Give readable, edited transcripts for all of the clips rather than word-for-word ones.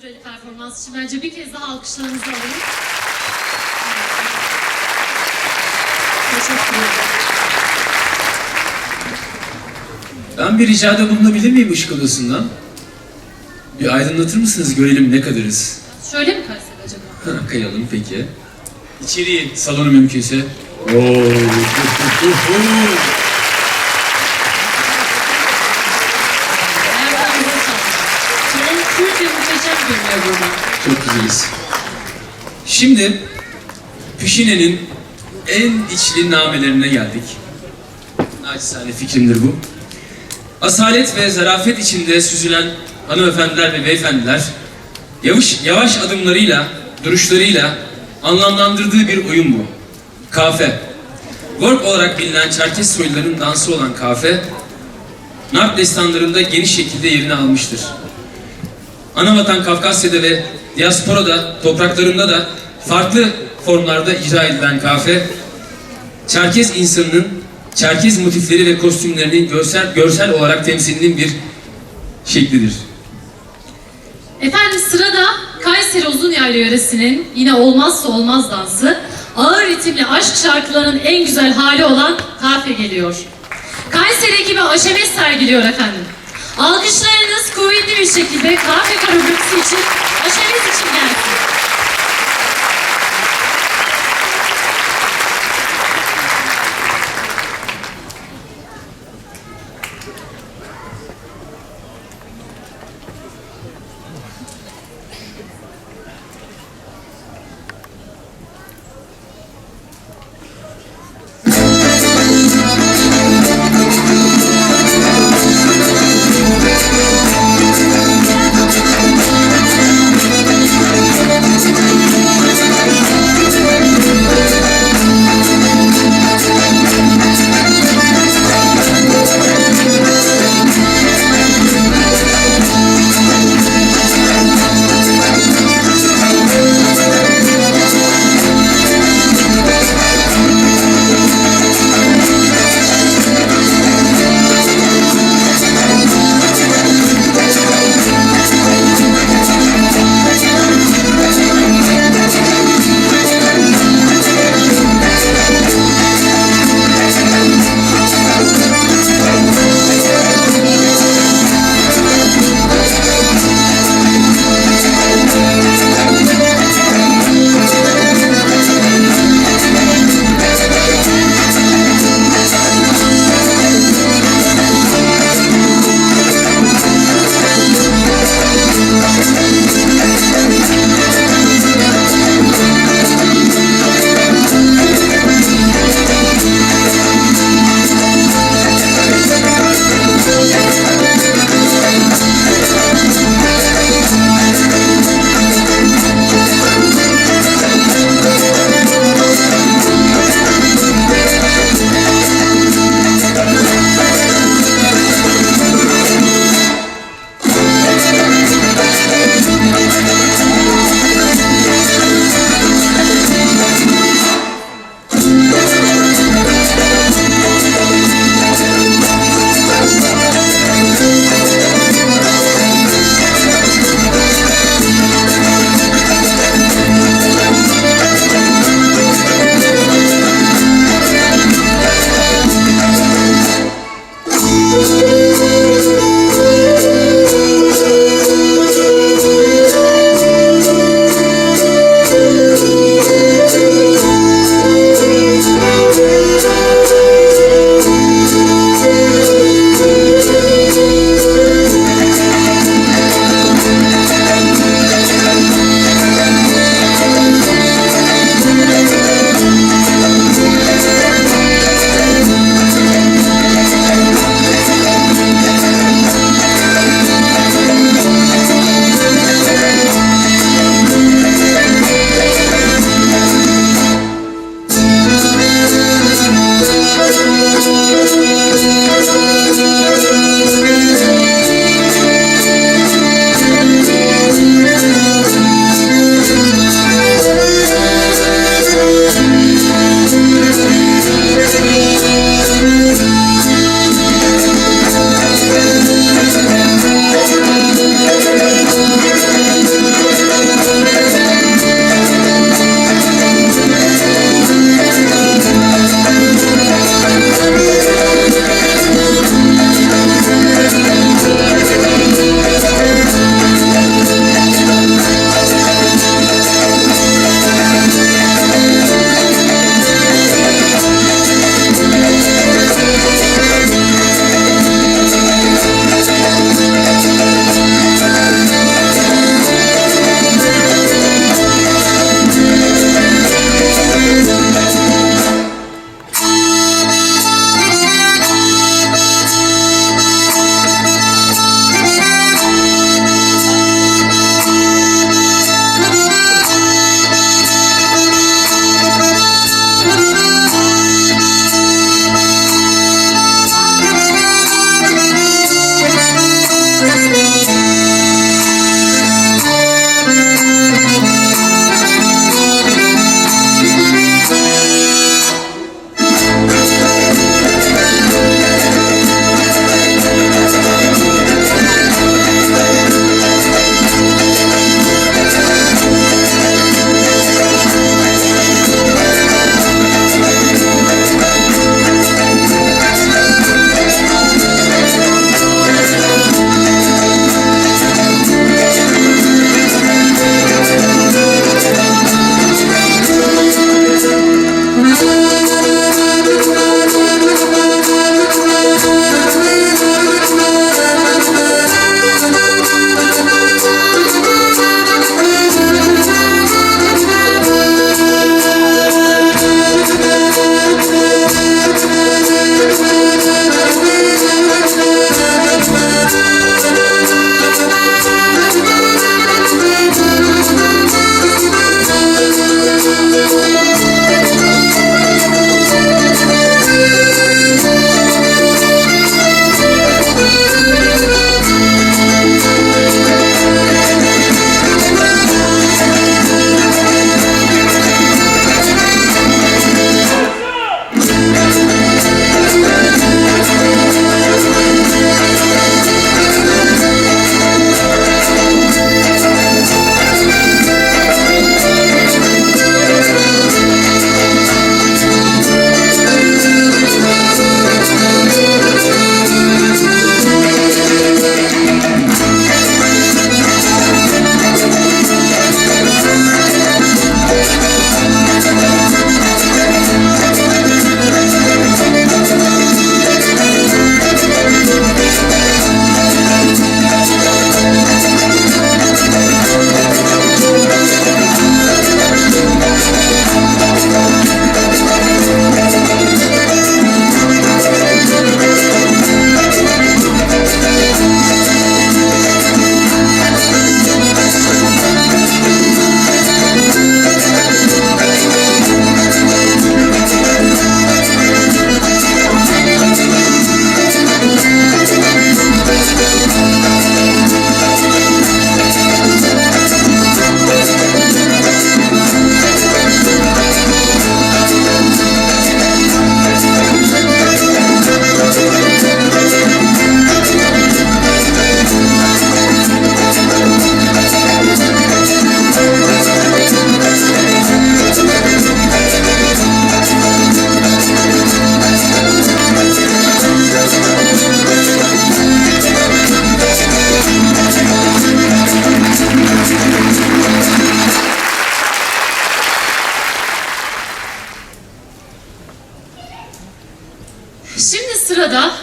süreli performans için bence bir kez daha alkışlarınızı alayım. Teşekkür ederim. Ben bir ricada bulunabilir miyim ışık odasından? Bir aydınlatır mısınız, görelim ne kadarız? Şöyle mi kaysek acaba? Kayalım peki. İçeriye, salonu mümkünse. Ayaklarınıza sağlık. Salon full ve muhteşem görünüyor burada. Çok güzeliz. Şimdi Püşine'nin en içli namelerine geldik. Naçizane fikrimdir bu. Asalet ve zarafet içinde süzülen hanımefendiler ve beyefendiler yavaş adımlarıyla, duruşlarıyla anlamlandırdığı bir oyun bu. Kafe. Work olarak bilinen Çerkes soyluların dansı olan kafe, Narp destanlarında geniş şekilde yerini almıştır. Anavatan Kafkasya'da ve diasporada, topraklarında da farklı formlarda icra edilen kafe, Çerkes insanının Çerkez motifleri ve kostümlerinin görsel olarak temsilinin bir şeklidir. Efendim sırada Kayseri Uzunyaylı yöresinin yine olmazsa olmaz dansı, ağır ritimli aşk şarkılarının en güzel hali olan kafe geliyor. Kayseri ekibi aşemet sergiliyor efendim. Alkışlarınız kuvvetli bir şekilde kafe koreografisi için, aşemet için gelsin.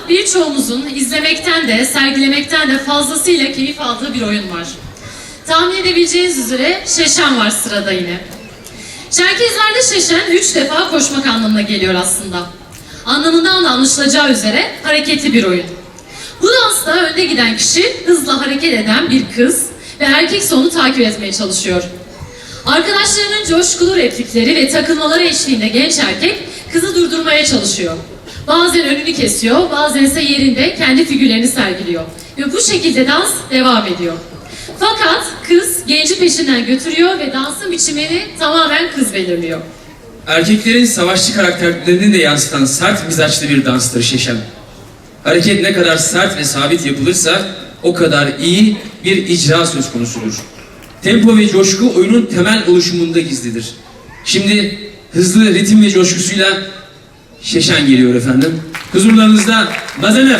birçoğumuzun izlemekten de sergilemekten de fazlasıyla keyif aldığı bir oyun var. Tahmin edebileceğiniz üzere Şeşen var sırada yine. Çerkezlerde Şeşen 3 defa koşmak anlamına geliyor aslında. Anlamından da anlaşılacağı üzere hareketli bir oyun. Bu dansta önde giden kişi hızla hareket eden bir kız ve erkekse onu takip etmeye çalışıyor. Arkadaşlarının coşkulu replikleri ve takılmaları eşliğinde genç erkek kızı durdurmaya çalışıyor. Bazen önünü kesiyor, bazen ise yerinde kendi figürlerini sergiliyor. Ve bu şekilde dans devam ediyor. Fakat kız genci peşinden götürüyor ve dansın biçimini tamamen kız belirliyor. Erkeklerin savaşçı karakterlerini de yansıtan sert mizaçlı bir danstır Şeşen. Hareket ne kadar sert ve sabit yapılırsa o kadar iyi bir icra söz konusudur. Tempo ve coşku oyunun temel oluşumunda gizlidir. Şimdi hızlı ritim ve coşkusuyla Şeşen geliyor efendim. Huzurlarınızda Mazenev.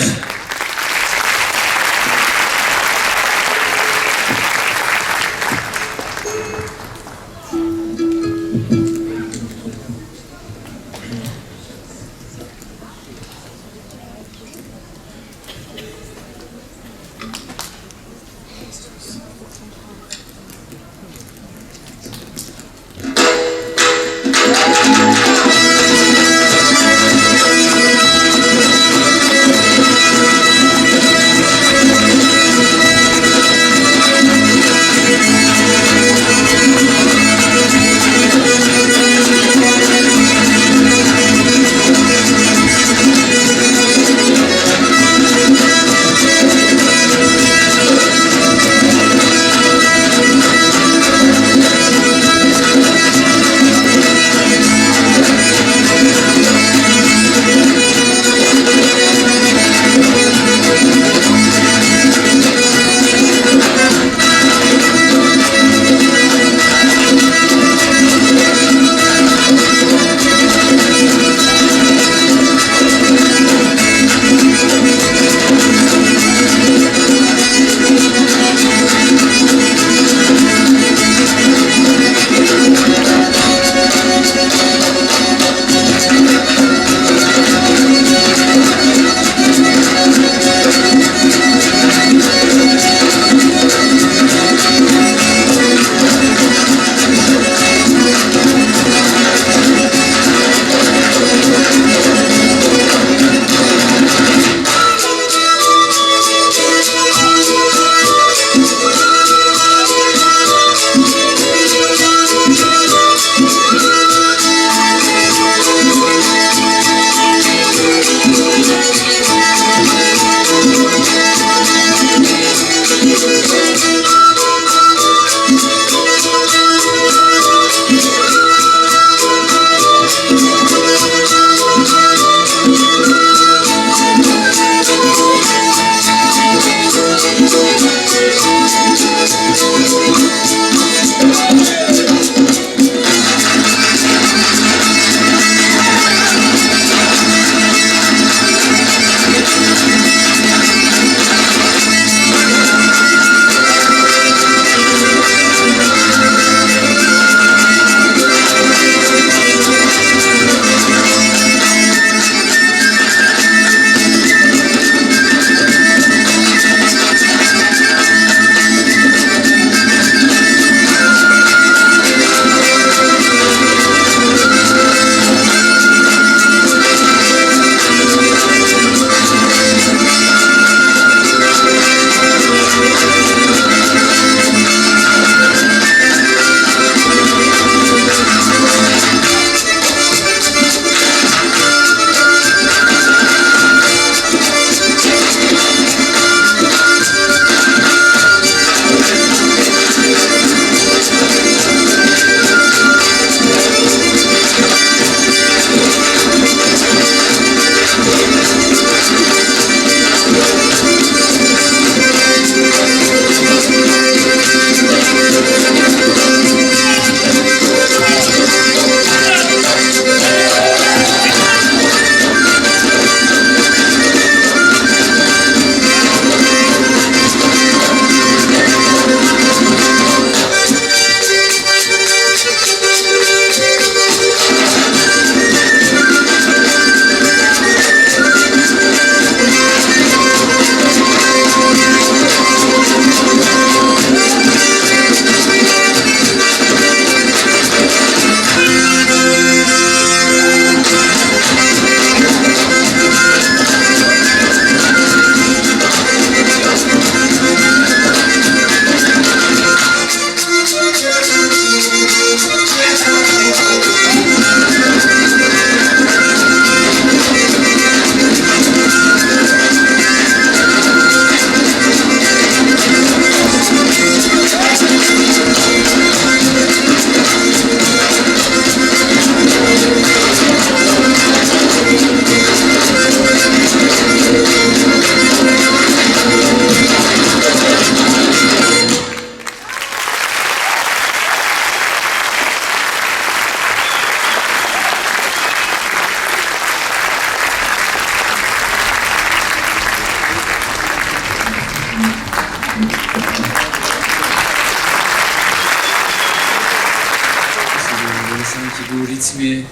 bu ritmi,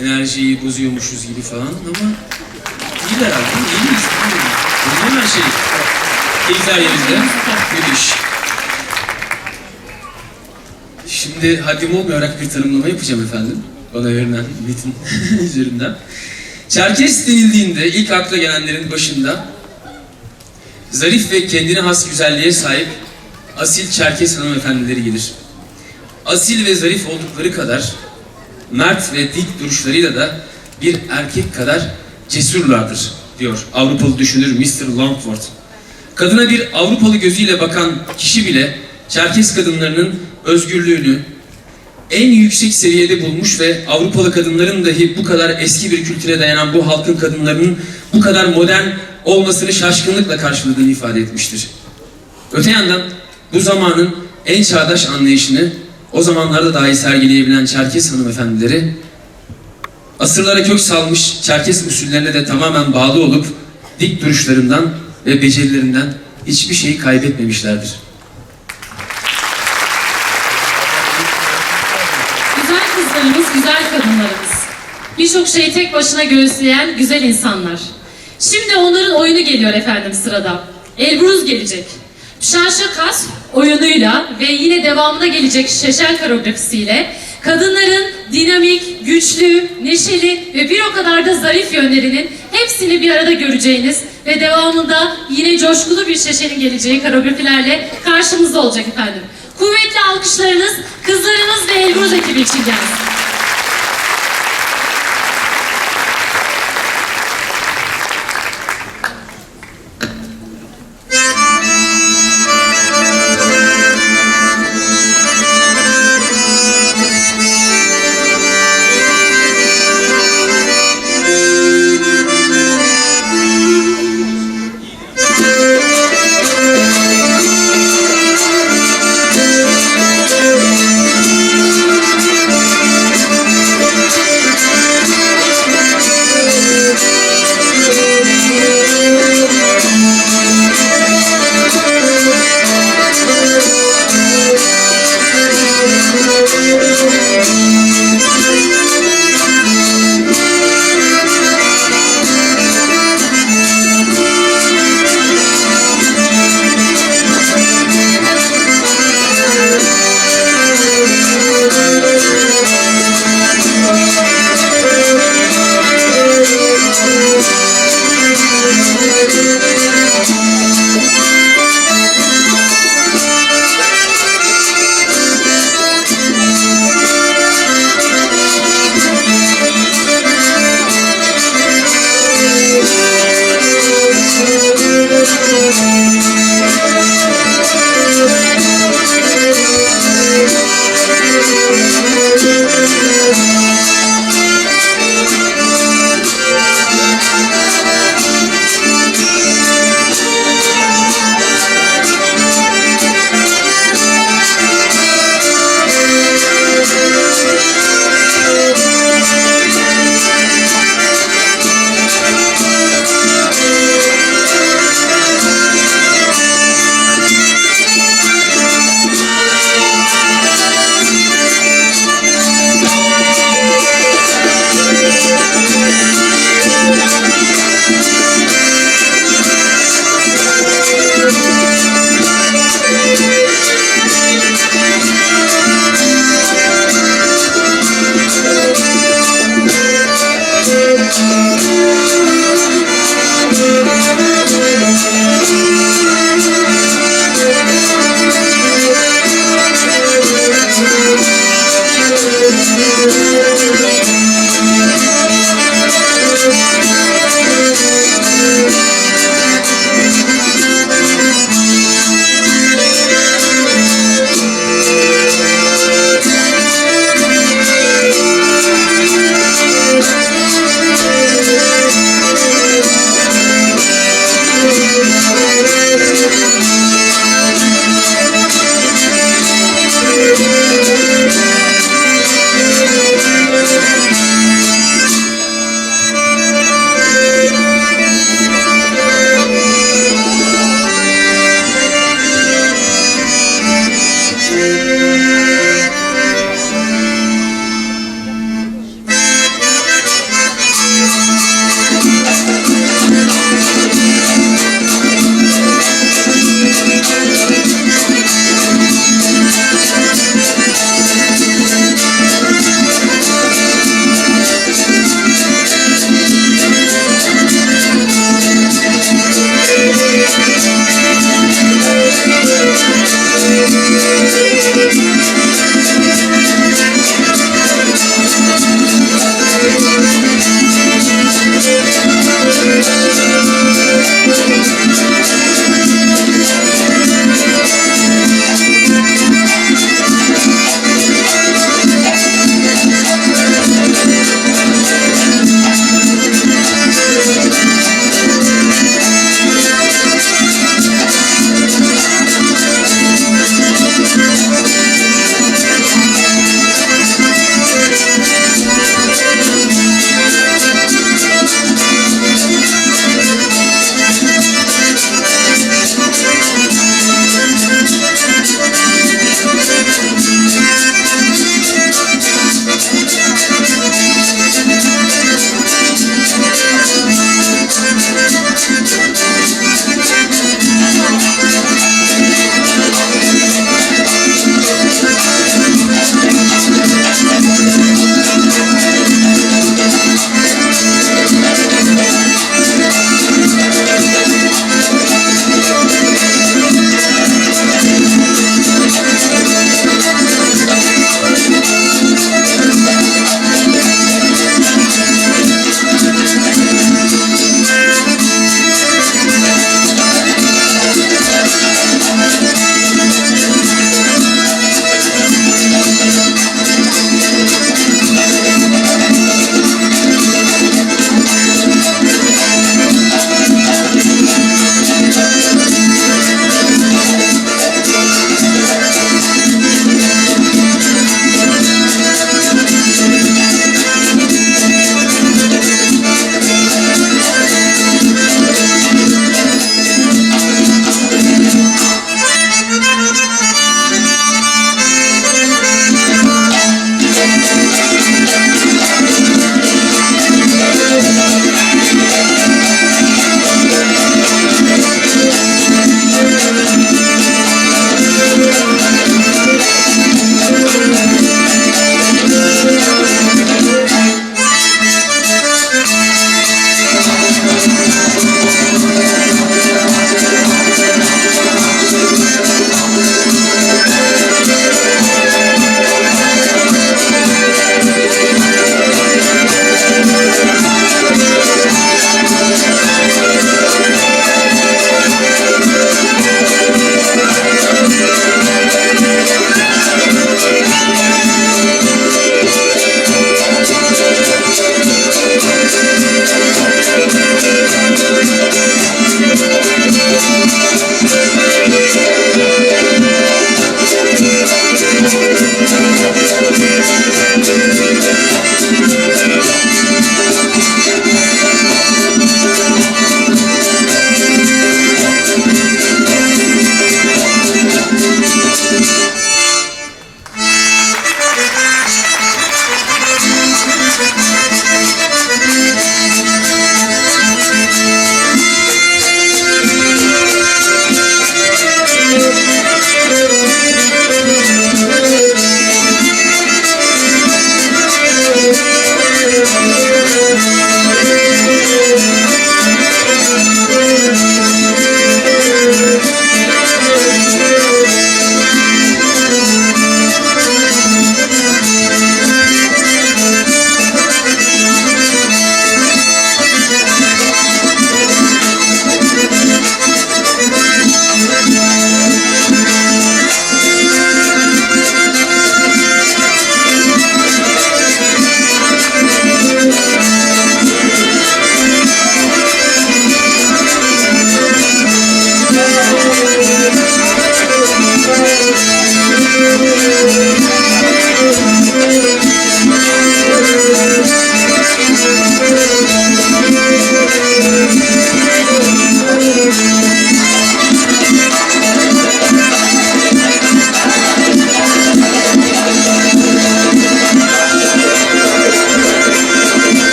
enerjiyi bozuyormuşuz gibi falan ama iyi herhalde, iyi miyiz? Bilmiyorum her şey. Keyifler yerinde, müthiş. Şimdi haddim olmayarak bir tanımlama yapacağım efendim. Bana verilen metin üzerinden. Çerkes denildiğinde ilk akla gelenlerin başında zarif ve kendine has güzelliğe sahip asil Çerkes hanımefendileri gelir. Asil ve zarif oldukları kadar mert ve dik duruşlarıyla da bir erkek kadar cesurlardır diyor Avrupalı düşünür Mr. Longford. Kadına bir Avrupalı gözüyle bakan kişi bile Çerkes kadınlarının özgürlüğünü en yüksek seviyede bulmuş ve Avrupalı kadınların dahi bu kadar eski bir kültüre dayanan bu halkın kadınlarının bu kadar modern olmasını şaşkınlıkla karşıladığını ifade etmiştir. Öte yandan bu zamanın en çağdaş anlayışını o zamanlarda dahi sergileyebilen Çerkes hanımefendileri asırlara kök salmış Çerkes usullerine de tamamen bağlı olup dik duruşlarından ve becerilerinden hiçbir şeyi kaybetmemişlerdir. Güzel kızlarımız, güzel kadınlarımız. Birçok şeyi tek başına göğüsleyen güzel insanlar. Şimdi onların oyunu geliyor efendim sırada. Elbruz gelecek. Şarşa Kas oyunuyla ve yine devamına gelecek Şeşen koreografisiyle kadınların dinamik, güçlü, neşeli ve bir o kadar da zarif yönlerinin hepsini bir arada göreceğiniz ve devamında yine coşkulu bir Şeşen'in geleceği koreografilerle karşımızda olacak efendim. Kuvvetli alkışlarınız kızlarımız ve Elbruz ekibi için gelsin.